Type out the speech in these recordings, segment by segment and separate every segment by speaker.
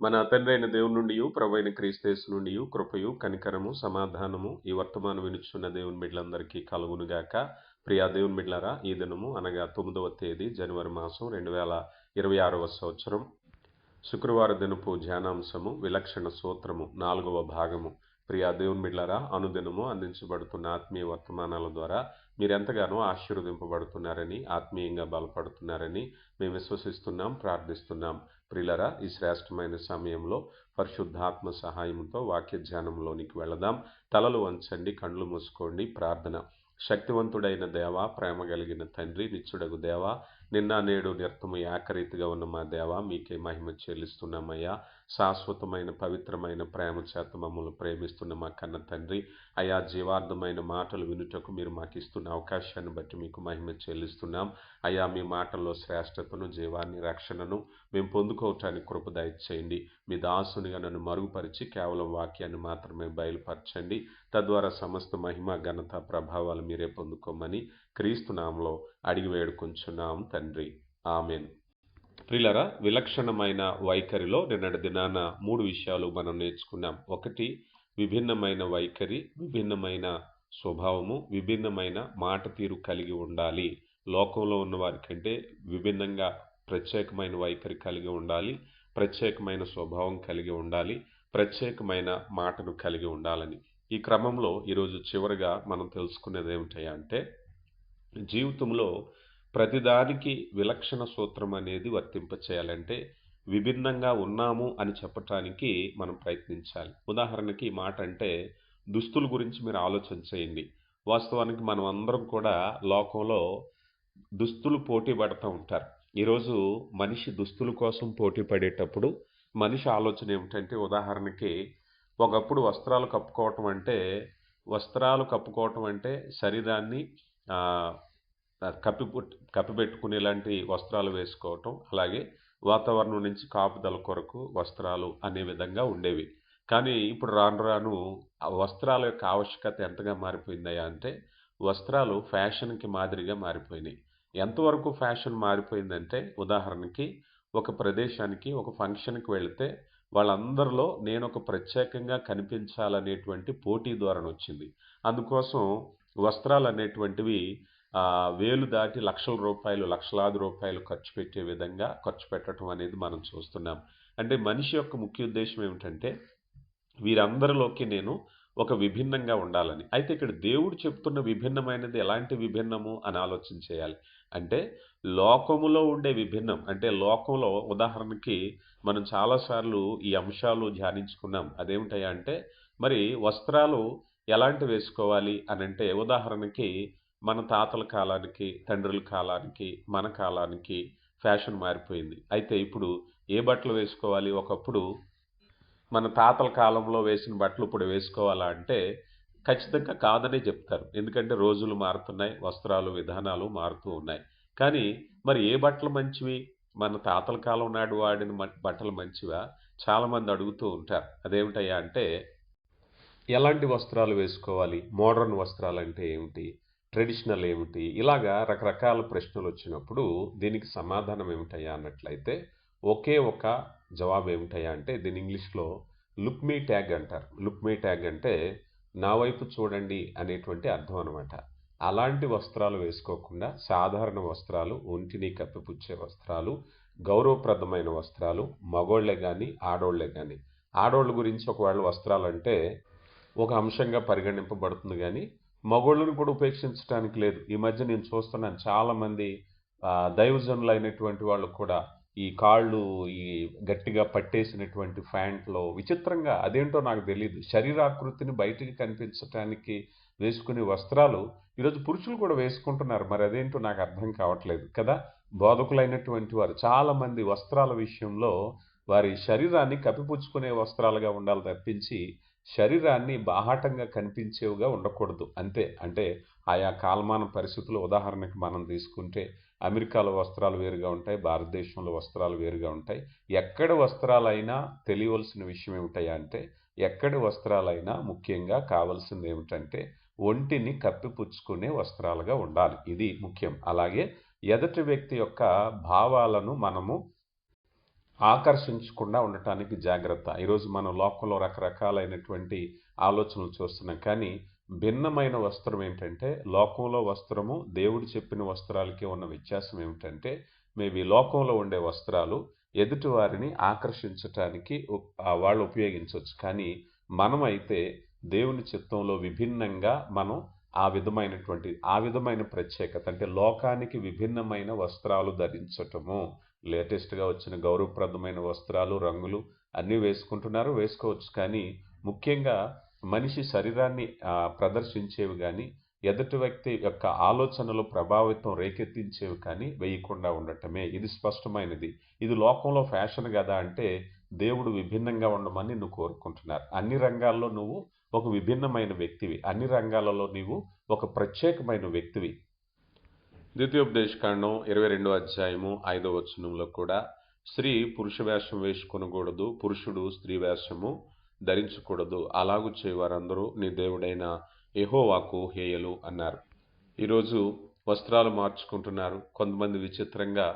Speaker 1: మన తండ్రి అయిన దేవుని నుండియు, ప్రభువైన క్రీస్తు నుండియు కృపయు, కనికరము, సమాధానము ఈ వర్తమానం వినుచున్న దేవుని బిడ్డలందరికీ కలుగునుగాక. ప్రియా దేవుని బిడ్డలారా, ఈ దినము అనగా 9వ తేదీ జనవరి మాసం 2026వ సంవత్సరం శుక్రవార దినపు ధ్యానాంశము విలక్షణ సూత్రము 4వ భాగము. ప్రియా దేవుని బిడ్డలారా, అనుదినము అందించబడుతున్న ఆత్మీయ వర్తమానాల ద్వారా మీరెంతగానో ఆశీర్వదింపబడుతున్నారని, ఆత్మీయంగా బలపడుతున్నారని మేము విశ్వసిస్తున్నాం, ప్రార్థిస్తున్నాం. ప్రియులరా, ఈ శ్రేష్టమైన సమయంలో పరిశుద్ధాత్మ సహాయంతో వాక్య ధ్యానంలోనికి వెళదాం. తలలు వంచండి, కళ్ళు మూసుకోండి. ప్రార్థన. శక్తివంతుడైన దేవ, ప్రేమ కలిగిన తండ్రి, నిత్యుడగు దేవ, నిన్న నేడు నిరతము ఏకరీతిగా ఉన్న మా దేవ, మీకే మహిమ చెల్లిస్తున్నామయ్యా. శాశ్వతమైన పవిత్రమైన ప్రేమ చేత మమ్మల్ని ప్రేమిస్తున్న మా కన్న తండ్రి, అయా జీవార్థమైన మాటలు వినుటకు మీరు మాకు ఇస్తున్న అవకాశాన్ని బట్టి మీకు మహిమ చెల్లిస్తున్నాం. అయా, మీ మాటల్లో శ్రేష్టతను, జీవాన్ని, రక్షణను మేము పొందుకోవటానికి కృప దయచేయండి. మీ దాసునిగా నన్ను మరుగుపరిచి కేవలం వాక్యాన్ని మాత్రమే బయలుపరచండి. తద్వారా సమస్త మహిమ, ఘనత, ప్రభావాలు మీరే పొందుకోమని క్రీస్తు నామములో అడిగి వేడుకొంచున్నాం తండ్రి. ఆమెన్. ప్రియులారా, విలక్షణమైన వైఖరిలో నిన్నటి దినాన 3 విషయాలు మనం నేర్చుకున్నాం. ఒకటి, విభిన్నమైన వైఖరి, విభిన్నమైన స్వభావము, విభిన్నమైన మాట తీరు కలిగి ఉండాలి. లోకంలో ఉన్న వారికంటే విభిన్నంగా ప్రత్యేకమైన వైఖరి కలిగి ఉండాలి, ప్రత్యేకమైన స్వభావం కలిగి ఉండాలి, ప్రత్యేకమైన మాటను కలిగి ఉండాలని. ఈ క్రమంలో ఈరోజు చివరిగా మనం తెలుసుకునేది ఏమిటంటే, జీవితంలో ప్రతిదానికి విలక్షణ సూత్రం అనేది వర్తింపచేయాలంటే విభిన్నంగా ఉన్నాము అని చెప్పటానికి మనం ప్రయత్నించాలి. ఉదాహరణకి ఈ మాట అంటే, దుస్తుల గురించి మీరు ఆలోచన చేయండి. వాస్తవానికి మనం అందరం కూడా లోకంలో దుస్తులు పోటీ పడుతూ ఉంటారు. ఈరోజు మనిషి దుస్తుల కోసం పోటీ పడేటప్పుడు మనిషి ఆలోచన ఏమిటంటే, ఉదాహరణకి ఒకప్పుడు వస్త్రాలు కప్పుకోవటం అంటే శరీరాన్ని కప్పిపెట్టుకునేలాంటి వస్త్రాలు వేసుకోవటం, అలాగే వాతావరణం నుంచి కాపుదల కొరకు వస్త్రాలు అనే విధంగా ఉండేవి. కానీ ఇప్పుడు రాను రాను ఆ వస్త్రాల యొక్క ఆవశ్యకత ఎంతగా మారిపోయిందయ్యా అంటే, వస్త్రాలు ఫ్యాషన్కి మాదిరిగా మారిపోయినాయి. ఎంతవరకు ఫ్యాషన్ మారిపోయిందంటే, ఉదాహరణకి ఒక ప్రదేశానికి, ఒక ఫంక్షన్కి వెళితే వాళ్ళందరిలో నేను ఒక ప్రత్యేకంగా కనిపించాలనేటువంటి పోటీ ధోరణి వచ్చింది. అందుకోసం వస్త్రాలు అనేటువంటివి వేలు దాటి లక్షల రూపాయలు, లక్షలాది రూపాయలు ఖర్చు పెట్టే విధంగా ఖర్చు పెట్టడం అనేది మనం చూస్తున్నాం. అంటే మనిషి యొక్క ముఖ్య ఉద్దేశం ఏమిటంటే, వీరందరిలోకి నేను ఒక విభిన్నంగా ఉండాలని. అయితే ఇక్కడ దేవుడు చెప్తున్న విభిన్నమైనది ఎలాంటి విభిన్నము అని ఆలోచన చేయాలి. అంటే లోకములో ఉండే విభిన్నం. అంటే లోకంలో ఉదాహరణకి మనం చాలాసార్లు ఈ అంశాలు ధ్యానించుకున్నాం. అదేమిటయ్యా అంటే, మరి వస్త్రాలు ఎలాంటి వేసుకోవాలి అనంటే, ఉదాహరణకి మన తాతల కాలానికి, తండ్రుల కాలానికి, మన కాలానికి ఫ్యాషన్ మారిపోయింది. అయితే ఇప్పుడు ఏ బట్టలు వేసుకోవాలి? ఒకప్పుడు మన తాతల కాలంలో వేసిన బట్టలు ఇప్పుడు వేసుకోవాలా అంటే ఖచ్చితంగా కాదనే చెప్తారు. ఎందుకంటే రోజులు మారుతున్నాయి, వస్త్రాలు, విధానాలు మారుతూ ఉన్నాయి. కానీ మరి ఏ బట్టలు మంచివి? మన తాతల కాలం నాడు వాడిన బట్టలు మంచివా? చాలామంది అడుగుతూ ఉంటారు. అదేమిటయ్యా అంటే, ఎలాంటి వస్త్రాలు వేసుకోవాలి? మోడర్న్ వస్త్రాలు అంటే ఏమిటి? ట్రెడిషనల్ ఏమిటి? ఇలాగా రకరకాల ప్రశ్నలు వచ్చినప్పుడు దీనికి సమాధానం ఏమిటయ్యా అన్నట్లయితే, ఒకే ఒక జవాబు ఏమిటయ్యా అంటే, దీని ఇంగ్లీష్లో లుక్ మీ ట్యాగ్ అంటారు. లుక్ మీ ట్యాగ్ అంటే నా వైపు చూడండి అనేటువంటి అర్థం అనమాట. అలాంటి వస్త్రాలు వేసుకోకుండా సాధారణ వస్త్రాలు, ఒంటిని కప్పిపుచ్చే వస్త్రాలు, గౌరవప్రదమైన వస్త్రాలు, మగోళ్లే కానీ ఆడోళ్లే కానీ. ఆడోళ్ళ గురించి ఒకవేళ వస్త్రాలంటే ఒక అంశంగా పరిగణింపబడుతుంది, కానీ మగోళ్ళను కూడా ఉపేక్షించడానికి లేదు. ఈ మధ్య నేను చూస్తున్నాను చాలామంది దైవజనులు అయినటువంటి వాళ్ళు కూడా ఈ కాళ్ళు ఈ గట్టిగా పట్టేసినటువంటి ప్యాంట్లో విచిత్రంగా, అదేంటో నాకు తెలియదు, శరీరాకృతిని బయటికి కనిపించడానికి వేసుకునే వస్త్రాలు ఈరోజు పురుషులు కూడా వేసుకుంటున్నారు. మరి అదేంటో నాకు అర్థం కావట్లేదు కదా. బోధకులైనటువంటి వారు చాలామంది వస్త్రాల విషయంలో వారి శరీరాన్ని కప్పిపుచ్చుకునే వస్త్రాలుగా ఉండాలి తప్పించి శరీరాన్ని బాహాటంగా కనిపించేవిగా ఉండకూడదు. అంతే. అంటే ఆయా కాలమాన పరిస్థితులు, ఉదాహరణకి మనం తీసుకుంటే అమెరికాలో వస్త్రాలు వేరుగా ఉంటాయి, భారతదేశంలో వస్త్రాలు వేరుగా ఉంటాయి. ఎక్కడి వస్త్రాలైనా తెలియవలసిన విషయం ఏమిటయ్యా అంటే, ఎక్కడి వస్త్రాలైనా ముఖ్యంగా కావాల్సింది ఏమిటంటే ఒంటిని కప్పిపుచ్చుకునే వస్త్రాలుగా ఉండాలి. ఇది ముఖ్యం. అలాగే ఎదుటి వ్యక్తి యొక్క భావాలను మనము ఆకర్షించకుండా ఉండటానికి జాగ్రత్త. ఈరోజు మనం లోకంలో రకరకాలైనటువంటి ఆలోచనలు చూస్తున్నాం. కానీ భిన్నమైన వస్త్రం ఏంటంటే, లోకంలో వస్త్రము, దేవుడు చెప్పిన వస్త్రాలకి ఉన్న వ్యత్యాసం ఏమిటంటే, మేబీ లోకంలో ఉండే వస్త్రాలు ఎదుటి వారిని ఆకర్షించటానికి వాళ్ళు ఉపయోగించవచ్చు. కానీ మనమైతే దేవుని చిత్తంలో విభిన్నంగా మనం ఆ విధమైన ప్రత్యేకత అంటే లోకానికి విభిన్నమైన వస్త్రాలు ధరించటము. లేటెస్ట్‌గా వచ్చిన గౌరవప్రదమైన వస్త్రాలు, రంగులు అన్నీ వేసుకుంటున్నారు. వేసుకోవచ్చు. కానీ ముఖ్యంగా మనిషి శరీరాన్ని ప్రదర్శించేవి గాని, ఎదుటి వ్యక్తి యొక్క ఆలోచనలు ప్రభావితం రేకెత్తించేవి కానీ వేయకుండా ఉండటమే. ఇది స్పష్టమైనది. ఇది లోకంలో ఫ్యాషన్ గదా! అంటే దేవుడు విభిన్నంగా ఉండమని నిన్ను కోరుకుంటున్నారు. అన్ని రంగాల్లో నువ్వు ఒక విభిన్నమైన వ్యక్తివి. అన్ని రంగాలలో నీవు ఒక ప్రత్యేకమైన వ్యక్తివి. ద్వితీయోపదేశకాండం 22వ అధ్యాయము 5వ వచనంలో కూడా స్త్రీ పురుష వేషం వేసుకొనకూడదు, పురుషుడు స్త్రీ వేషము ధరించకూడదు, అలాగు చేయవారందరూ నీ దేవుడైన యెహోవాకు హేయలు అన్నారు. ఈరోజు వస్త్రాలు మార్చుకుంటున్నారు. కొంతమంది విచిత్రంగా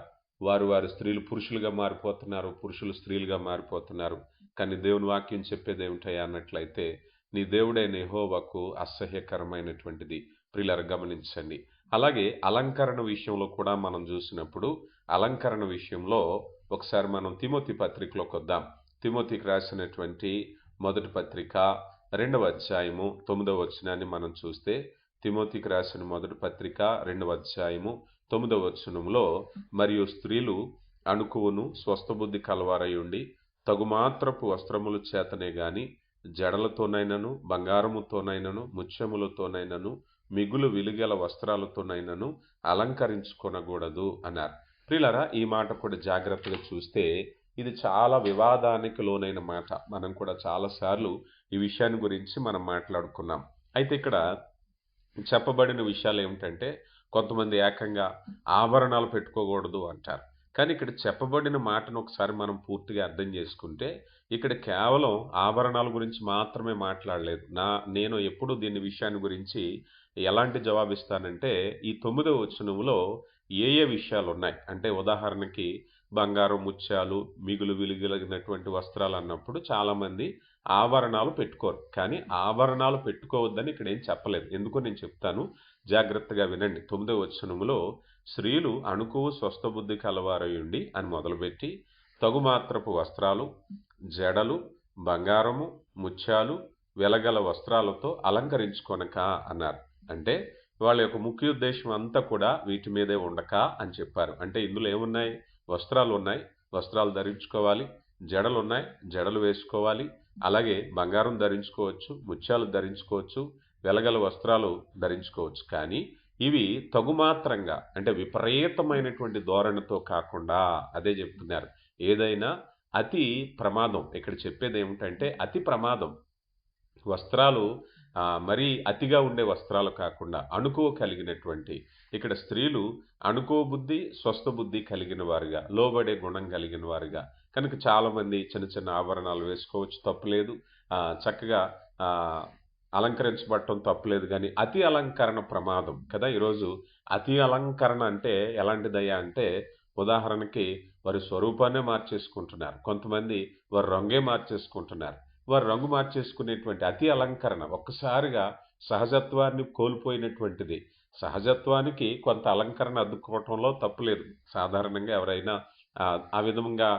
Speaker 1: వారి స్త్రీలు పురుషులుగా మారిపోతున్నారు, పురుషులు స్త్రీలుగా మారిపోతున్నారు. కానీ దేవుని వాక్యం చెప్పేది ఏమిటయ్యా అన్నట్లయితే, నీ దేవుడైన యెహోవాకు అసహ్యకరమైనటువంటిది. ప్రియులారా గమనించండి. అలాగే అలంకరణ విషయంలో కూడా మనం చూసినప్పుడు, అలంకరణ విషయంలో ఒకసారి మనం తిమోతి పత్రికలోకి వద్దాం. తిమోతికి రాసినటువంటి మొదటి పత్రిక 2వ అధ్యాయము 9వ వచనాన్ని మనం చూస్తే, తిమోతికి రాసిన మొదటి పత్రిక 2వ అధ్యాయము 9వ వచనంలో, మరియు స్త్రీలు అణుకువను స్వస్థబుద్ధి కలవారై ఉండి తగుమాత్రపు వస్త్రముల చేతనే గాని జడలతోనైనను, బంగారముతోనైనను, ముత్యములతోనైనను, మిగులు విలుగల వస్త్రాలతోనైనను అలంకరించుకొనకూడదు అన్నారు. ప్రియులారా, ఈ మాట కూడా జాగ్రత్తగా చూస్తే ఇది చాలా వివాదానికి లోనైన మాట. మనం కూడా చాలాసార్లు ఈ విషయాన్ని గురించి మనం మాట్లాడుకున్నాం. అయితే ఇక్కడ చెప్పబడిన విషయాలు ఏమిటంటే, కొంతమంది ఏకంగా ఆభరణాలు పెట్టుకోకూడదు అంటారు. కానీ ఇక్కడ చెప్పబడిన మాటను ఒకసారి మనం పూర్తిగా అర్థం చేసుకుంటే, ఇక్కడ కేవలం ఆభరణాల గురించి మాత్రమే మాట్లాడలేదు. నేను ఎప్పుడు దీని విషయాన్ని గురించి ఎలాంటి జవాబిస్తానంటే, ఈ 9వ వచనంలో ఏ విషయాలు ఉన్నాయి అంటే, ఉదాహరణకి బంగారం, ముత్యాలు, మిగులు విలుగలిగినటువంటి వస్త్రాలు అన్నప్పుడు చాలామంది ఆభరణాలు పెట్టుకోరు. కానీ ఆభరణాలు పెట్టుకోవద్దని ఇక్కడ ఏం చెప్పలేదు. ఎందుకో నేను చెప్తాను, జాగ్రత్తగా వినండి. 9వ వచనములో స్త్రీలు అణుకువ స్వస్థబుద్ధి కలవారయుండి అని మొదలుపెట్టి, తగుమాత్రపు వస్త్రాలు, జడలు, బంగారము, ముత్యాలు, వెలగల వస్త్రాలతో అలంకరించుకొనక అన్నారు. అంటే వాళ్ళ యొక్క ముఖ్య ఉద్దేశం అంతా కూడా వీటి మీదే ఉండక అని చెప్పారు. అంటే ఇందులో ఏమున్నాయి? వస్త్రాలు ఉన్నాయి, వస్త్రాలు ధరించుకోవాలి. జడలు ఉన్నాయి, జడలు వేసుకోవాలి. అలాగే బంగారం ధరించుకోవచ్చు, ముత్యాలు ధరించుకోవచ్చు, వెలగల వస్త్రాలు ధరించుకోవచ్చు. కానీ ఇవి తగుమాత్రంగా అంటే విపరీతమైనటువంటి ధోరణితో కాకుండా, అదే చెప్తున్నారు, ఏదైనా అతి ప్రమాదం. ఇక్కడ చెప్పేది ఏమిటంటే అతి ప్రమాదం. వస్త్రాలు మరీ అతిగా ఉండే వస్త్రాలు కాకుండా అణుకువ కలిగినటువంటి, ఇక్కడ స్త్రీలు అణుకువ బుద్ధి, స్వస్థ బుద్ధి కలిగిన వారుగా, లోబడే గుణం కలిగిన వారుగా. కనుక చాలామంది చిన్న చిన్న ఆభరణాలు వేసుకోవచ్చు, తప్పులేదు. చక్కగా అలంకరించబడటం తప్పులేదు. కానీ అతి అలంకరణ ప్రమాదం కదా. ఈరోజు అతి అలంకరణ అంటే ఎలాంటిదయ్యా అంటే, ఉదాహరణకి వారి స్వరూపాన్నే మార్చేసుకుంటున్నారు. కొంతమంది వారి రంగే మార్చేసుకుంటున్నారు. వారు రంగు మార్చేసుకునేటువంటి అతి అలంకరణ ఒక్కసారిగా సహజత్వాన్ని కోల్పోయినటువంటిది. సహజత్వానికి కొంత అలంకరణ అద్దుకోవటంలో తప్పులేదు. సాధారణంగా ఎవరైనా ఆ విధంగా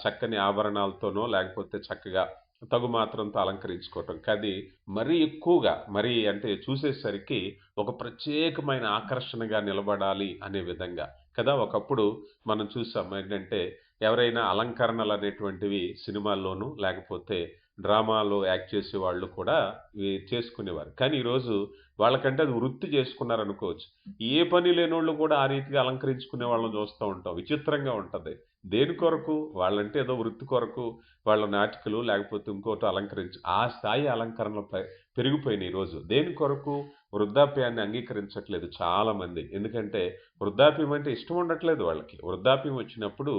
Speaker 1: చక్కని ఆభరణాలతోనో లేకపోతే చక్కగా తగు మాత్రంతో అలంకరించుకోవటం. కానీ మరీ ఎక్కువగా, మరీ అంటే చూసేసరికి ఒక ప్రత్యేకమైన ఆకర్షణగా నిలబడాలి అనే విధంగా కదా. ఒకప్పుడు మనం చూసాం ఏంటంటే, ఎవరైనా అలంకరణలు అనేటువంటివి సినిమాల్లోనూ లేకపోతే డ్రామాలో యాక్ట్ చేసే వాళ్ళు కూడా చేసుకునేవారు. కానీ ఈరోజు వాళ్ళకంటే అది వృత్తి చేసుకున్నారనుకోవచ్చు. ఏ పని లేనోళ్ళు కూడా ఆ రీతిగా అలంకరించుకునే వాళ్ళని చూస్తూ ఉంటాం. విచిత్రంగా ఉంటుంది. దేని కొరకు? వాళ్ళంటే ఏదో వృత్తి కొరకు వాళ్ళ నాటికలు లేకపోతే ఇంకోటి ఆ స్థాయి అలంకరణలు పెరిగిపోయినాయి ఈరోజు. దేని కొరకు? వృద్ధాప్యాన్ని అంగీకరించట్లేదు చాలామంది. ఎందుకంటే వృద్ధాప్యం అంటే ఇష్టం ఉండట్లేదు వాళ్ళకి. వృద్ధాప్యం వచ్చినప్పుడు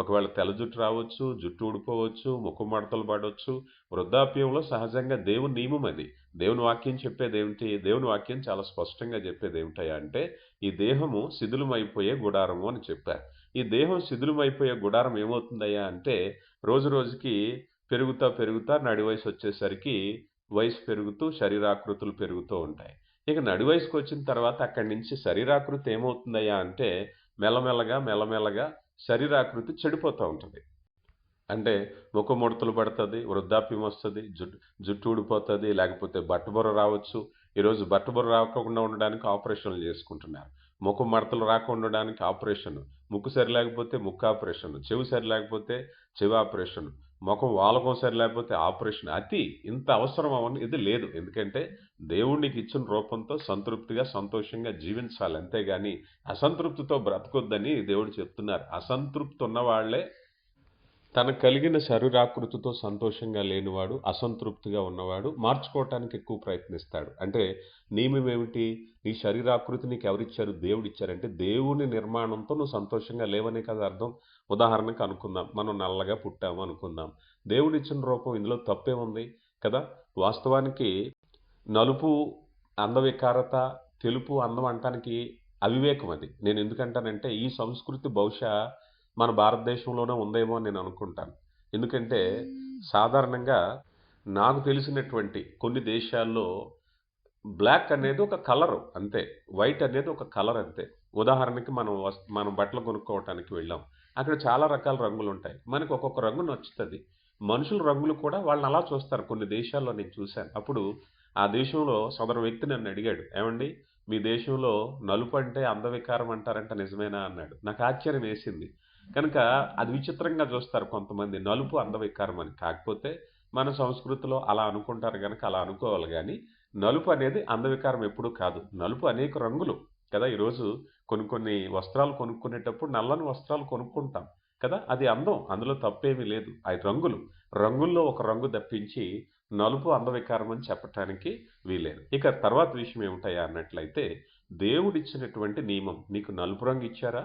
Speaker 1: ఒకవేళ తెల్ల జుట్టు రావచ్చు, జుట్టు ఊడిపోవచ్చు, ముఖం మడతలు పడవచ్చు. వృద్ధాప్యంలో సహజంగా దేవుని నియమం అది. దేవుని వాక్యం చెప్పేది ఏమిటి? దేవుని వాక్యం చాలా స్పష్టంగా చెప్పేది ఏమిటయ్యా అంటే, ఈ దేహము శిథిలమైపోయే గుడారము అని చెప్పారు. ఈ దేహం శిథిలమైపోయే గుడారం ఏమవుతుందయ్యా అంటే రోజు రోజుకి పెరుగుతా పెరుగుతా నడి వయసు వచ్చేసరికి వయసు పెరుగుతూ శరీరాకృతులు పెరుగుతూ ఉంటాయి. ఇక నడి వయసుకొచ్చిన తర్వాత అక్కడి నుంచి శరీరాకృతి ఏమవుతుందయ్యా అంటే మెల్లమెల్లగా మెల్లమెల్లగా శరీరాకృతి చెడిపోతూ ఉంటుంది. అంటే ముఖం ముడతలు పడుతుంది, వృద్ధాప్యం వస్తుంది, జుట్టు ఊడిపోతుంది, లేకపోతే బట్టబొర రావచ్చు. ఈరోజు బట్టబొర రాకుండా ఉండడానికి ఆపరేషన్లు చేసుకుంటున్నారు. ముఖం మడతలు రాకుండా ఉండడానికి ఆపరేషన్, ముక్కు సరి లేకపోతే ముక్కు ఆపరేషన్, చెవి సరి లేకపోతే చెవి ఆపరేషన్, ముఖం వాలకం సరి లేకపోతే ఆపరేషన్. ఇంత అవసరం అవన్నీ ఇది లేదు. ఎందుకంటే దేవుడు నీకు ఇచ్చిన రూపంతో సంతృప్తిగా సంతోషంగా జీవించాలి, అంతేగాని అసంతృప్తితో బ్రతకొద్దని దేవుడు చెప్తున్నారు. అసంతృప్తి ఉన్నవాళ్లే తనకు కలిగిన శరీరాకృతితో సంతోషంగా లేనివాడు, అసంతృప్తిగా ఉన్నవాడు మార్చుకోవటానికి ఎక్కువ ప్రయత్నిస్తాడు. అంటే నియమం ఏమిటి? నీ శరీరాకృతి నీకు ఎవరిచ్చారు? దేవుడిచ్చారంటే దేవుని నిర్మాణంతో నువ్వు సంతోషంగా లేవనే కదా అర్థం. ఉదాహరణకు అనుకుందాం, మనం నల్లగా పుట్టాము అనుకుందాం. దేవుడిచ్చిన రూపం ఇందులో తప్పే ఉంది కదా. వాస్తవానికి నలుపు అందవికారత, తెలుపు అందం అంటానికి అవివేకం అది. నేను ఎందుకంటానంటే ఈ సంస్కృతి బహుశా మన భారతదేశంలోనే ఉందేమో అని నేను అనుకుంటాను. ఎందుకంటే సాధారణంగా నాకు తెలిసినటువంటి కొన్ని దేశాల్లో బ్లాక్ అనేది ఒక కలరు అంతే, వైట్ అనేది ఒక కలర్ అంతే. ఉదాహరణకి మనం బట్టలు కొనుక్కోవటానికి వెళ్ళాం, అక్కడ చాలా రకాల రంగులు ఉంటాయి. మనకు ఒక్కొక్క రంగు నచ్చుతుంది. మనుషుల రంగులు కూడా వాళ్ళని అలా చూస్తారు. కొన్ని దేశాల్లో నేను చూశాను. అప్పుడు ఆ దేశంలో సదరు వ్యక్తి నన్ను అడిగాడు, ఏమండి మీ దేశంలో నలుపు అంటే అందవికారం అంటారంట, నిజమేనా అన్నాడు. నాకు ఆశ్చర్యం వేసింది. కనుక అది విచిత్రంగా చూస్తారు కొంతమంది, నలుపు అందవికారం అని. కాకపోతే మన సంస్కృతిలో అలా అనుకుంటారు కనుక అలా అనుకోవాలి. కానీ నలుపు అనేది అందవికారం ఎప్పుడూ కాదు. నలుపు అనేక రంగులు కదా. ఈరోజు కొన్ని వస్త్రాలు కొనుక్కునేటప్పుడు నల్లని వస్త్రాలు కొనుక్కుంటాం కదా, అది అందం, అందులో తప్పేమీ లేదు. అవి రంగుల్లో ఒక రంగు తప్పించి నలుపు అందవికారం అని చెప్పటానికి వీలేదు. ఇక తర్వాత విషయం ఏమిటయా అన్నట్లయితే దేవుడిచ్చినటువంటి నియమం, నీకు నలుపు రంగు ఇచ్చారా,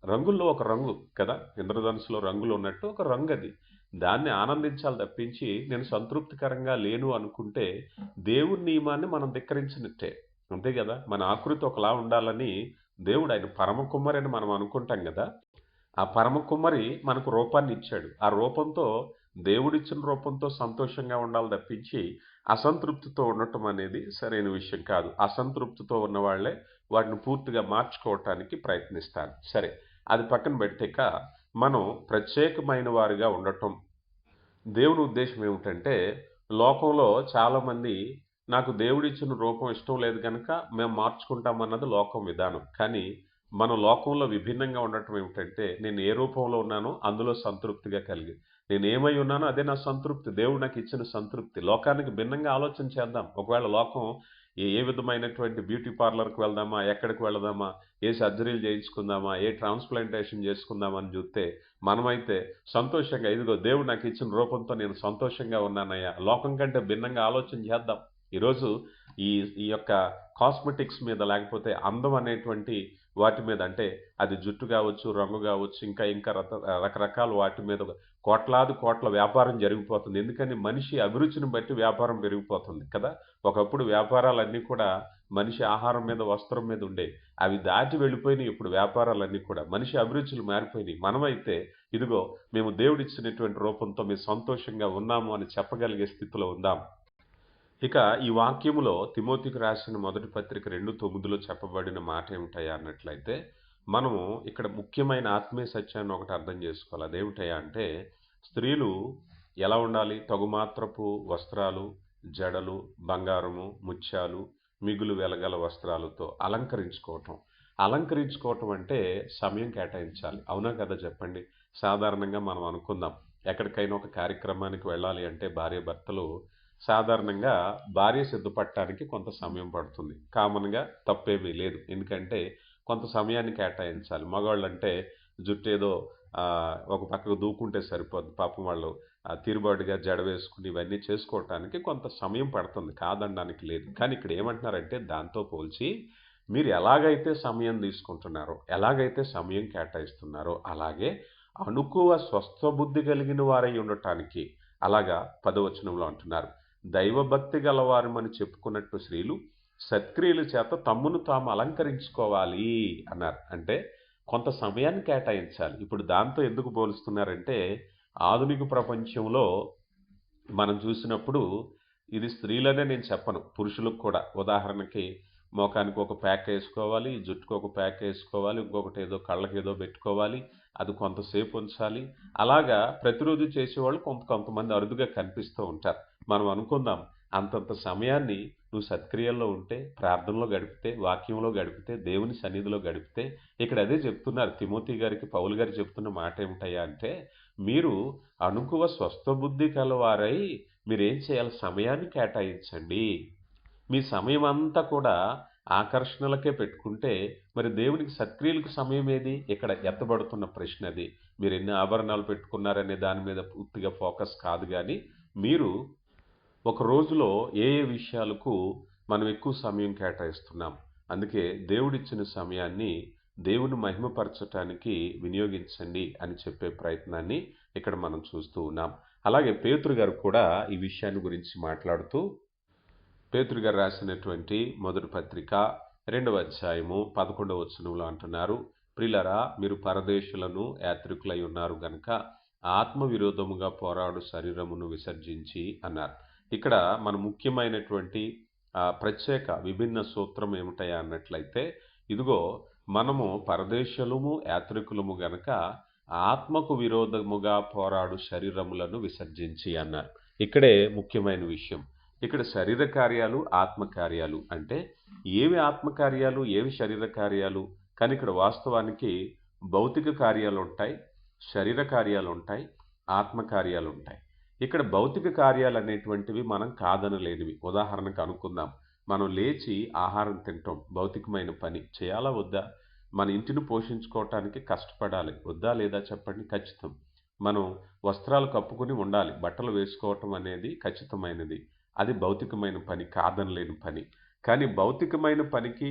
Speaker 1: రంగుల్లో ఒక రంగు కదా, ఇంద్రధనుసులో రంగులు ఉన్నట్టు ఒక రంగు అది. దాన్ని ఆనందించాలి తప్పించి నేను సంతృప్తికరంగా లేను అనుకుంటే దేవుడి నియమాన్ని మనం ధిక్కరించినట్టే, అంతే కదా. మన ఆకృతి ఒకలా ఉండాలని దేవుడు, ఆయన పరమ కుమ్మరి అని మనం అనుకుంటాం కదా. ఆ పరమ కుమ్మరి మనకు రూపాన్ని ఇచ్చాడు. ఆ రూపంతో, దేవుడిచ్చిన రూపంతో సంతోషంగా ఉండాలి తప్పించి అసంతృప్తితో ఉండటం అనేది సరైన విషయం కాదు. అసంతృప్తితో ఉన్న వాళ్ళే వాటిని పూర్తిగా మార్చుకోవటానికి ప్రయత్నిస్తారు. సరే, అది పక్కన పెడితే మనం ప్రత్యేకమైన వారిగా ఉండటం, దేవుని ఉద్దేశం ఏమిటంటే లోకంలో చాలామంది నాకు దేవుడిచ్చిన రూపం ఇష్టం లేదు కనుక మేము మార్చుకుంటామన్నది లోకం విధానం. కానీ మనం లోకంలో విభిన్నంగా ఉండటం ఏమిటంటే నేను ఏ రూపంలో ఉన్నానో అందులో సంతృప్తిగా కలిగి, నేను ఏమై ఉన్నానో అదే నా సంతృప్తి, దేవుడు నాకు ఇచ్చిన సంతృప్తి. లోకానికి భిన్నంగా ఆలోచన చేద్దాం. ఒకవేళ లోకం ఏ విధమైనటువంటి బ్యూటీ పార్లర్కి వెళ్దామా, ఎక్కడికి వెళదామా, ఏ సర్జరీలు చేయించుకుందామా, ఏ ట్రాన్స్ప్లాంటేషన్ చేసుకుందామా అని చూస్తే మనమైతే సంతోషంగా, ఇదిగో దేవుడు నాకు ఇచ్చిన రూపంతో నేను సంతోషంగా ఉన్నానయ్యా. లోకం కంటే భిన్నంగా ఆలోచన చేద్దాం. ఈరోజు ఈ ఈ యొక్క కాస్మెటిక్స్ మీద, లేకపోతే అందం అనేటువంటి వాటి మీద, అంటే అది జుట్టు కావచ్చు, రంగు కావచ్చు, ఇంకా రకరకాల వాటి మీద కోట్ల వ్యాపారం జరిగిపోతుంది. ఎందుకని మనిషి అభిరుచిని బట్టి వ్యాపారం పెరిగిపోతుంది కదా. ఒకప్పుడు వ్యాపారాలన్నీ కూడా మనిషి ఆహారం మీద, వస్త్రం మీద ఉండే, అవి దాటి వెళ్ళిపోయినాయి. ఇప్పుడు వ్యాపారాలన్నీ కూడా మనిషి అభిరుచులు మారిపోయినాయి. మనమైతే ఇదిగో మేము దేవుడిచ్చినటువంటి రూపంతో మేము సంతోషంగా ఉన్నాము అని చెప్పగలిగే స్థితిలో ఉందాం. ఇక ఈ వాక్యములో తిమోతికి రాసిన మొదటి పత్రిక 2:9 చెప్పబడిన మాట ఏమిటయ్యా అన్నట్లయితే మనము ఇక్కడ ముఖ్యమైన ఆత్మీయ సత్యాన్ని ఒకటి అర్థం చేసుకోవాలి. అదేమిటయ్యా అంటే స్త్రీలు ఎలా ఉండాలి? తగుమాత్రపు వస్త్రాలు, జడలు, బంగారము, ముత్యాలు, మిగులు వెలగల వస్త్రాలతో అలంకరించుకోవటం అంటే సమయం కేటాయించాలి. అవునా కదా చెప్పండి. సాధారణంగా మనం అనుకుందాం, ఎక్కడికైనా ఒక కార్యక్రమానికి వెళ్ళాలి అంటే భార్యాభర్తలు సాధారణంగా భార్య సిద్ధపడటానికి కొంత సమయం పడుతుంది. కామన్‌గా తప్పేమీ లేదు. ఎందుకంటే కొంత సమయాన్ని కేటాయించాలి. మగవాళ్ళంటే జుట్టేదో ఒక పక్కకు దూకుంటే సరిపోద్ది. పాపం వాళ్ళు తీరుబాటుగా జడ వేసుకొని ఇవన్నీ చేసుకోవటానికి కొంత సమయం పడుతుంది. కాదనడానికి లేదు. కానీ ఇక్కడ ఏమంటున్నారంటే దాంతో పోల్చి మీరు ఎలాగైతే సమయం తీసుకుంటున్నారో, ఎలాగైతే సమయం కేటాయిస్తున్నారో అలాగే అనుకువ స్వస్థబుద్ధి కలిగిన వారై ఉండటానికి, అలాగా 10వ వచనంలో అంటున్నారు, దైవభక్తి గలవారమని చెప్పుకున్నట్టు స్త్రీలు సత్క్రియల చేత తమ్మును తాము అలంకరించుకోవాలి అన్నారు. అంటే కొంత సమయాన్ని కేటాయించాలి. ఇప్పుడు దాంతో ఎందుకు పోలుస్తున్నారంటే, ఆధునిక ప్రపంచంలో మనం చూసినప్పుడు ఇది స్త్రీలనే నేను చెప్పను. పురుషులకు కూడా. ఉదాహరణకి మొఖానికి ఒక ప్యాక్ ఏసుకోవాలి, జుట్టుకి ఒక ప్యాక్ ఏసుకోవాలి, ఇంకొకటేదో కళ్ళకేదో పెట్టుకోవాలి. అది కొంతసేపు ఉంచాలి. అలాగా ప్రతిరోజు చేసేవాళ్ళు కొంతమంది అరుదుగా కనిపిస్తూ ఉంటారు. మనం అనుకుందాం, అంతంత సమయాన్ని నువ్వు సత్క్రియల్లో ఉంటే, ప్రార్థనలో గడిపితే, వాక్యంలో గడిపితే, దేవుని సన్నిధిలో గడిపితే, ఇక్కడ అదే చెప్తున్నారు తిమోతి గారికి పౌలు గారు చెప్తున్న మాట ఏమిటయ్యా అంటే, మీరు అణుకువ స్వస్థబుద్ధి కలవారై మీరేం చేయాలి? సమయాన్ని కేటాయించండి. మీ సమయం అంతా కూడా ఆకర్షణలకే పెట్టుకుంటే, మరి దేవునికి సత్క్రియలకు సమయం ఏది? ఇక్కడ ఎత్తబడుతున్న ప్రశ్న అది. మీరు ఎన్ని ఆభరణాలు పెట్టుకున్నారనే దాని మీద పూర్తిగా ఫోకస్ కాదు గానీ, మీరు ఒక రోజులో ఏ ఏ విషయాలకు మనం ఎక్కువ సమయం కేటాయిస్తున్నాం? అందుకే దేవుడిచ్చిన సమయాన్ని దేవుని మహిమపరచటానికి వినియోగించండి అని చెప్పే ప్రయత్నాన్ని ఇక్కడ మనం చూస్తూ ఉన్నాం. అలాగే పేతురు గారు కూడా ఈ విషయాన్ని గురించి మాట్లాడుతూ, పేతురు గారు రాసినటువంటి మొదటి పత్రిక 2వ అధ్యాయము 11వ వచనంలో అంటున్నారు, ప్రియులారా, మీరు పరదేశులను యాత్రికులై ఉన్నారు గనుక ఆత్మ విరోధముగా పోరాడు శరీరమును విసర్జించి అన్నారు. ఇక్కడ మన ముఖ్యమైనటువంటి ప్రత్యేక విభిన్న సూత్రం ఏమిటయా అన్నట్లయితే, ఇదిగో మనము పరదేశులము యాత్రికులము గనక ఆత్మకు విరోధముగా పోరాడు శరీరములను విసర్జించి అన్నారు. ఇక్కడే ముఖ్యమైన విషయం. ఇక్కడ శరీర కార్యాలు, ఆత్మ కార్యాలు అంటే ఏవి ఆత్మకార్యాలు, ఏవి శరీర కార్యాలు? కానీ ఇక్కడ వాస్తవానికి భౌతిక కార్యాలు ఉంటాయి, శరీర కార్యాలు ఉంటాయి, ఆత్మ కార్యాలు ఉంటాయి. ఇక్కడ భౌతిక కార్యాలు అనేటువంటివి మనం కాదనలేనివి. ఉదాహరణకు అనుకుందాం, మనం లేచి ఆహారం తింటాం, భౌతికమైన పని చేయాలా వద్దా? మన ఇంటిని పోషించుకోవటానికి కష్టపడాలి, వద్దా లేదా చెప్పండి? ఖచ్చితం. మనం వస్త్రాలు కప్పుకుని ఉండాలి, బట్టలు వేసుకోవటం అనేది ఖచ్చితమైనది. అది భౌతికమైన పని, కాదనలేని పని. కానీ భౌతికమైన పనికి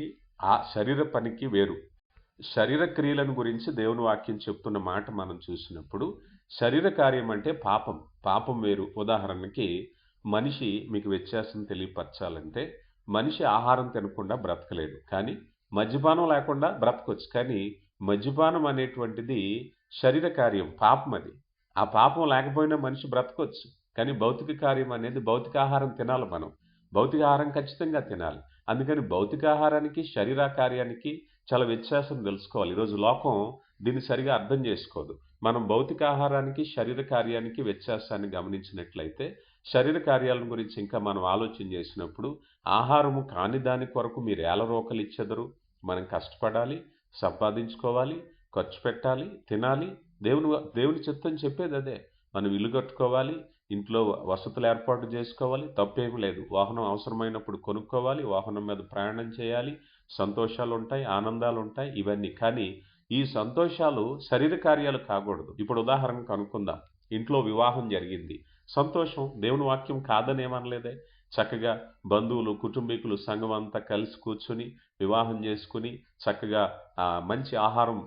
Speaker 1: ఆ శరీర పనికి వేరు. శరీర క్రియలను గురించి దేవుని వాక్యం చెప్తున్న మాట మనం చూసినప్పుడు, శరీర కార్యం అంటే పాపం. పాపం వేరు. ఉదాహరణకి మనిషి, మీకు వ్యత్యాసం తెలియపరచాలంటే, మనిషి ఆహారం తినకుండా బ్రతకలేడు. కానీ మద్యపానం లేకుండా బ్రతకొచ్చు. కానీ మద్యపానం అనేటువంటిది శరీర కార్యం, పాపం అది. ఆ పాపం లేకపోయినా మనిషి బ్రతకొచ్చు. కానీ భౌతిక కార్యం అనేది భౌతిక ఆహారం తినాలి మనం. భౌతిక ఆహారం ఖచ్చితంగా తినాలి. అందుకని భౌతిక ఆహారానికి, శరీర కార్యానికి చాలా వ్యత్యాసం తెలుసుకోవాలి. ఈరోజు లోకం దీన్ని సరిగా అర్థం చేసుకోదు. మనం భౌతిక ఆహారానికి, శరీర కార్యానికి వ్యత్యాసాన్ని గమనించినట్లయితే, శరీర కార్యాలను గురించి ఇంకా మనం ఆలోచన చేసినప్పుడు, ఆహారము కాని దాని కొరకు మీరు ఏల రోకలిచ్చెదరు. మనం కష్టపడాలి, సంపాదించుకోవాలి, ఖర్చు పెట్టాలి, తినాలి. దేవుని చిత్తం చెప్పేది అదే. మనం ఇల్లు కట్టుకోవాలి, ఇంట్లో వసతులు ఏర్పాటు చేసుకోవాలి, తప్పేమీ లేదు. వాహనం అవసరమైనప్పుడు కొనుక్కోవాలి, వాహనం మీద ప్రయాణం చేయాలి, సంతోషాలు ఉంటాయి, ఆనందాలు ఉంటాయి, ఇవన్నీ. కానీ ఈ సంతోషాలు శరీర కార్యాలు కాకూడదు. ఇప్పుడు ఉదాహరణకు అనుకుందాం, ఇంట్లో వివాహం జరిగింది, సంతోషం. దేవుని వాక్యం కాదనేమనలేదే. చక్కగా బంధువులు, కుటుంబీకులు, సంఘం అంతా కలిసి కూర్చుని వివాహం చేసుకుని చక్కగా మంచి ఆహారం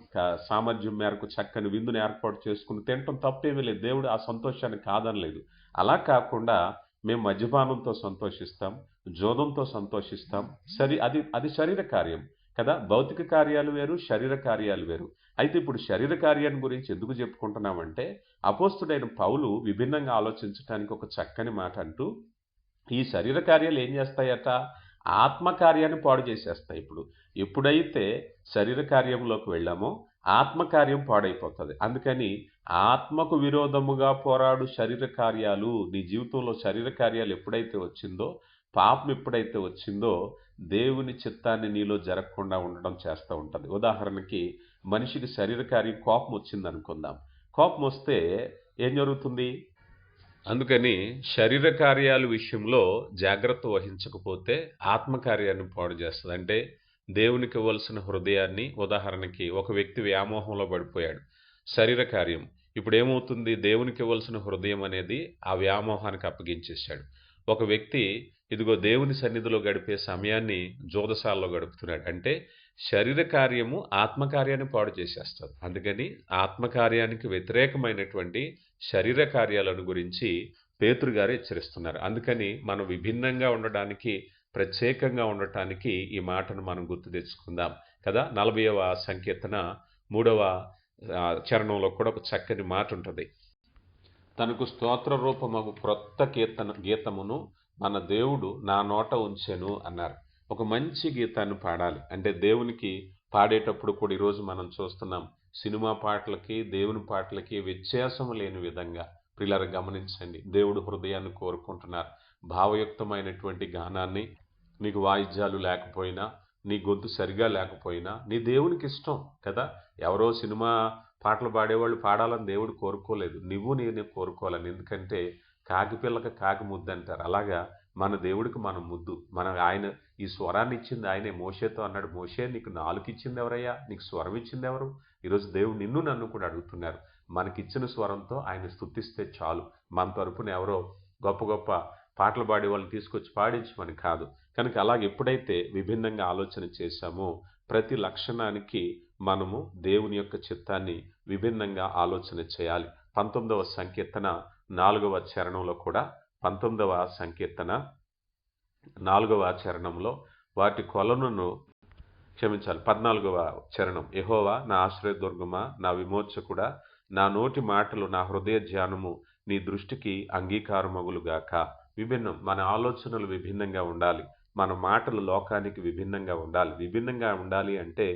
Speaker 1: సామర్థ్యం మేరకు చక్కని విందుని ఏర్పాటు చేసుకుని తినటం తప్పేమీ లేదు. దేవుడు ఆ సంతోషాన్ని కాదనలేదు. అలా కాకుండా మేము మద్యపానంతో సంతోషిస్తాం, జోదంతో సంతోషిస్తాం. అది శరీర కార్యం కదా. భౌతిక కార్యాలు వేరు, శరీర కార్యాలు వేరు. అయితే ఇప్పుడు శరీర కార్యాన్ని గురించి ఎందుకు చెప్పుకుంటున్నామంటే, అపోస్తుడైన పౌలు విభిన్నంగా ఆలోచించడానికి ఒక చక్కని మాట అంటూ, ఈ శరీర కార్యాలు ఏం చేస్తాయట? ఆత్మ కార్యాన్ని పాడు చేసేస్తాయి. ఎప్పుడైతే శరీర కార్యంలోకి వెళ్ళామో ఆత్మ కార్యం పాడైపోతుంది. అందుకని ఆత్మకు విరోధముగా పోరాడు శరీర కార్యాలు, నీ జీవితంలో శరీర కార్యాలు ఎప్పుడైతే వచ్చిందో, పాపం ఎప్పుడైతే వచ్చిందో, దేవుని చిత్తాన్ని నీలో జరగకుండా ఉండడం చేస్తూ ఉంటుంది. ఉదాహరణకి మనిషికి శరీర కార్యం కోపం వచ్చింది అనుకుందాం. కోపం వస్తే ఏం జరుగుతుంది? అందుకని శరీర కార్యాల విషయంలో జాగ్రత్త వహించకపోతే ఆత్మకార్యాన్ని పాడు చేస్తుంది. అంటే దేవునికి ఇవ్వాల్సిన హృదయాన్ని, ఉదాహరణకి ఒక వ్యక్తి వ్యామోహంలో పడిపోయాడు, శరీర కార్యం. ఇప్పుడు ఏమవుతుంది? దేవునికి ఇవ్వాల్సిన హృదయం అనేది ఆ వ్యామోహానికి అప్పగించేశాడు. ఒక వ్యక్తి ఇదిగో దేవుని సన్నిధిలో గడిపే సమయాన్ని జోదసాల్లో గడుపుతున్నాడు. అంటే శరీర కార్యము ఆత్మకార్యాన్ని పాడు చేసేస్తుంది. అందుకని ఆత్మకార్యానికి వ్యతిరేకమైనటువంటి శరీర కార్యాలను గురించి పేతురు గారు హెచ్చరిస్తున్నారు. అందుకని మనం విభిన్నంగా ఉండడానికి, ప్రత్యేకంగా ఉండటానికి ఈ మాటను మనం గుర్తు తెచ్చుకుందాం కదా. 40వ సంకీర్తన 3వ చరణంలో కూడా ఒక చక్కని మాట ఉంటుంది. తనకు స్తోత్ర రూపమగు క్రొత్త గీతమును మన దేవుడు నా నోట ఉంచెను అన్నారు. ఒక మంచి గీతాన్ని పాడాలి. అంటే దేవునికి పాడేటప్పుడు కూడా ఈరోజు మనం చూస్తున్నాం, సినిమా పాటలకి దేవుని పాటలకి వ్యత్యాసం లేని విధంగా ప్రియులారా గమనించండి. దేవుడు హృదయాన్ని కోరుకుంటున్నారు. భావయుక్తమైనటువంటి గానాన్ని, నీకు వాయిద్యాలు లేకపోయినా, నీ గొంతు సరిగా లేకపోయినా నీ దేవునికి ఇష్టం కదా. ఎవరో సినిమా పాటలు పాడేవాళ్ళు పాడాలని దేవుడు కోరుకోలేదు, నువ్వు నేను కోరుకోవాలని. ఎందుకంటే కాకి పిల్లకి కాకి ముద్దు అంటారు. అలాగా మన దేవుడికి మనం ముద్దు. ఆయన ఈ స్వరాన్ని ఇచ్చింది ఆయనే. మోషేతో అన్నాడు, మోషే నీకు నాలుక ఇచ్చింది ఎవరయ్యా, నీకు స్వరం ఇచ్చింది ఎవరు? ఈరోజు దేవుడు నిన్ను నన్ను కూడా అడుగుతున్నారు. మనకిచ్చిన స్వరంతో ఆయన స్తుతిస్తే చాలు. మన తరపున ఎవరో గొప్ప గొప్ప పాటలు పాడే వాళ్ళని తీసుకొచ్చి పాడించమని కాదు. కనుక అలాగ ఎప్పుడైతే విభిన్నంగా ఆలోచన చేశామో, ప్రతి లక్షణానికి మనము దేవుని యొక్క చిత్తాన్ని విభిన్నంగా ఆలోచన చేయాలి. 19వ సంకీర్తన 4వ చరణంలో కూడా 19వ సంకీర్తన 4వ చరణంలో వాటి కొలనును క్షమించాలి 14వ చరణం, యెహోవా నా ఆశ్రయదుర్గమా, నా విమోచకుడా, నా నోటి మాటలు నా హృదయ ధ్యానము నీ దృష్టికి అంగీకారమగులుగాక. విభిన్నం. మన ఆలోచనలు విభిన్నంగా ఉండాలి. మన మాటలు లోకానికి విభిన్నంగా ఉండాలి. విభిన్నంగా ఉండాలి అంటే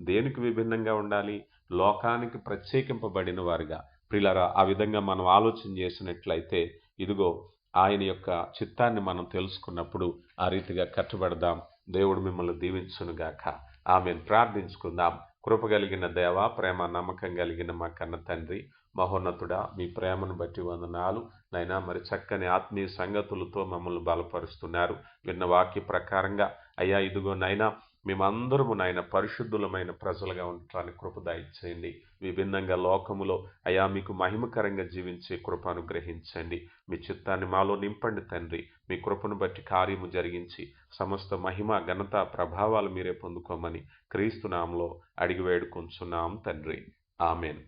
Speaker 1: దేనికి విభిన్నంగా ఉండాలి? లోకానికి ప్రత్యేకింపబడిన వారిగా. ప్రియులారా, ఆ విధంగా మనం ఆలోచన చేసినట్లయితే ఇదిగో ఆయన యొక్క చిత్తాన్ని మనం తెలుసుకున్నప్పుడు ఆ రీతిగా కట్టబడదాం. దేవుడు మిమ్మల్ని దీవించునుగాక. ఆమేన్. ప్రార్థించుకుందాం. కృప కలిగిన దేవ, ప్రేమ నమ్మకం కలిగిన మా కన్న తండ్రి, మహోన్నతుడా, మీ ప్రేమను బట్టి వందనాలు నైనా. మరి చక్కని ఆత్మీయ సంగతులతో మమ్మల్ని బలపరుస్తున్నారు. విన్న వాక్య ప్రకారంగా అయ్యా ఇదిగో నైనా మేమందరము నాయన పరిశుద్ధులమైన ప్రజలుగా ఉండటానికి కృప దయచేయండి. విభిన్నంగా లోకములో అయ్యా మీకు మహిమకరంగా జీవించే కృప అనుగ్రహించండి. మీ చిత్తాన్ని మాలో నింపండి తండ్రి. మీ కృపను బట్టి కార్యము జరిగించి సమస్త మహిమ ఘనత ప్రభావాలు మీరే పొందుకోమని క్రీస్తు నామములో అడిగి వేడుకొంచున్నాం తండ్రి. ఆమేన్.